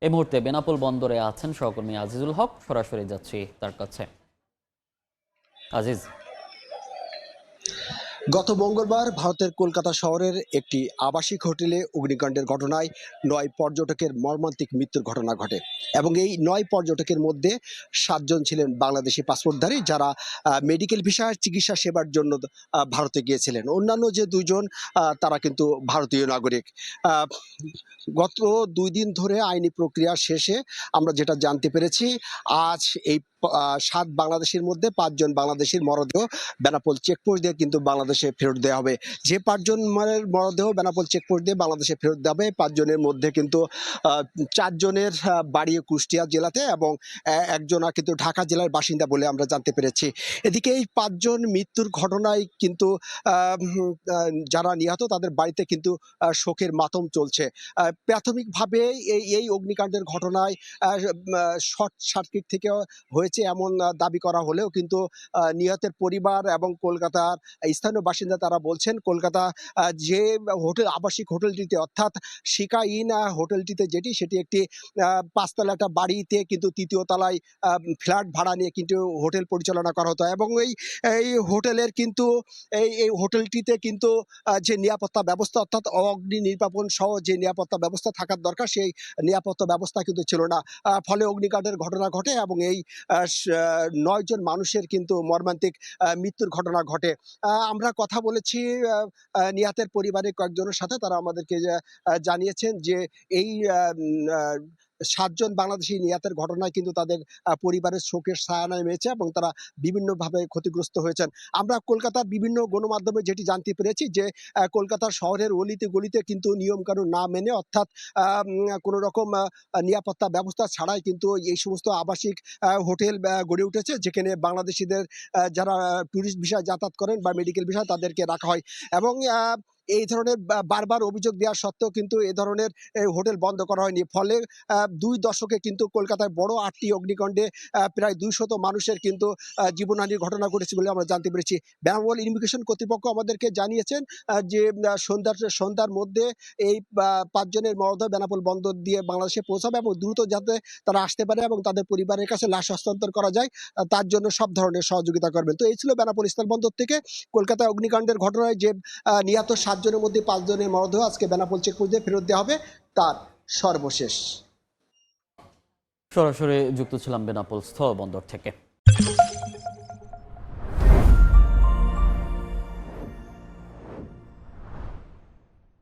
এই মুহূর্তে বেনাপোল বন্দরে আছেন সহকর্মী আজিজুল হক। সরাসরি যাচ্ছি তার কাছে। আজিজ। গত মঙ্গলবার ভারতের কলকাতা শহরের একটি আবাসিক হোটেলে অগ্নিকাণ্ডের ঘটনায় ৯ পর্যটকের মর্মান্তিক মৃত্যুর ঘটনা ঘটে এবং এই ৯ পর্যটকের মধ্যে ৭ জন ছিলেন বাংলাদেশি পাসপোর্টধারী, যারা মেডিকেল ভিসার চিকিৎসা সেবার জন্য ভারতে গিয়েছিলেন। অন্যান্য যে ২ জন তারা কিন্তু ভারতীয় নাগরিক। আহ, গত ২ দিন ধরে আইনি প্রক্রিয়া শেষে আমরা যেটা জানতে পেরেছি, আজ এই ৭ বাংলাদেশের মধ্যে ৫ জন বাংলাদেশির মরদেহ বেনাপোল চেকপোস্ট দিয়ে কিন্তু বাংলাদেশে ফেরত দেওয়া হবে। যে ৫ জন মরদেহ বেনাপোল চেকপোস্ট দিয়ে বাংলাদেশে ফেরত দেওয়া হবে, ৫ জনের মধ্যে কিন্তু ৪ জনের বাড়ি কুষ্টিয়া জেলাতে এবং একজনা কিন্তু ঢাকা জেলার বাসিন্দা বলে আমরা জানতে পেরেছি। এদিকে এই ৫ জন মৃত্যুর ঘটনায় কিন্তু যারা নিহত তাদের বাড়িতে কিন্তু শোকের মাতম চলছে। প্রাথমিকভাবে এই অগ্নিকাণ্ডের ঘটনায় শর্ট সার্কিট থেকে হয়েছে এমন দাবি করা হলেও কিন্তু নিহতের পরিবার এবং কলকাতার স্থানীয় বাসিন্দা তারা বলছেন, কলকাতা যে আবাসিক হোটেলটিতে অর্থাৎ শিকা ইন হোটেলটিতে সেটি একটি ৫ তলা একটা বাড়িতে কিন্তু ৩য় তলায় ফ্ল্যাট ভাড়া নিয়ে কিন্তু হোটেল পরিচালনা করা হতো এবং এই হোটেলের কিন্তু এই হোটেলটিতে কিন্তু যে নিরাপত্তা ব্যবস্থা অর্থাৎ অগ্নি নির্বাপন সহ যে নিরাপত্তা ব্যবস্থা থাকার দরকার, সেই নিরাপত্তা ব্যবস্থা কিন্তু ছিল না। ফলে অগ্নিকাণ্ডের ঘটনা ঘটে এবং এই ৯ জন মানুষের কিন্তু মর্মান্তিক মৃত্যুর ঘটনা ঘটে। আমরা কথা বলেছি নিহতের পরিবারের কয়েকজনের সাথে। তারা আমাদেরকে জানিয়েছেন যে এই ৭ জন বাংলাদেশি নিহতের ঘটনায় কিন্তু তাদের পরিবারের শোকের ছায়া নেমেছে এবং তারা বিভিন্নভাবে ক্ষতিগ্রস্ত হয়েছেন। আমরা কলকাতার বিভিন্ন গণমাধ্যমে যেটি জানতে পেরেছি যে কলকাতার শহরের অলিতে গলিতে কিন্তু নিয়মকানুন না মেনে অর্থাৎ কোনো রকম নিরাপত্তা ব্যবস্থা ছাড়াই কিন্তু এই সমস্ত আবাসিক হোটেল গড়ে উঠেছে, যেখানে বাংলাদেশিদের যারা ট্যুরিস্ট ভিসায় যাতায়াত করেন বা মেডিকেল ভিসায় তাদেরকে রাখা হয় এবং এই ধরনের বারবার অভিযোগ দেওয়া সত্ত্বেও কিন্তু এ ধরনের হোটেল বন্ধ করা হয়নি। ফলে ২ দশকে কিন্তু কলকাতায় বড় ৮টি অগ্নিকাণ্ডে প্রায় ২০০ মানুষের কিন্তু জীবনহানির ঘটনা ঘটেছে বলে আমরা জানতে পেরেছি। বেনাপোল ইমিগ্রেশন কর্তৃপক্ষ আমাদেরকে জানিয়েছেন যে সন্ধ্যার মধ্যে এই ৫ জনের মরদেহ বেনাপোল বন্দর দিয়ে বাংলাদেশে পৌঁছাবে এবং দ্রুত যাতে তারা আসতে পারে এবং তাদের পরিবারের কাছে লাশ হস্তান্তর করা যায়, তার জন্য সব ধরনের সহযোগিতা করবেন। তো এই ছিল বেনাপোল স্থলবন্দর থেকে কলকাতায় অগ্নিকাণ্ডের ঘটনায় যে নিহত ৭ জনের মধ্যে ৫ জনের মরদেহ আজকে বেনাপোল চেকপোস্ট দিয়ে ফেরত দেওয়া হবে, তার সর্বশেষ। সরাসরি যুক্ত ছিলাম বেনাপোল স্থলবন্দর থেকে।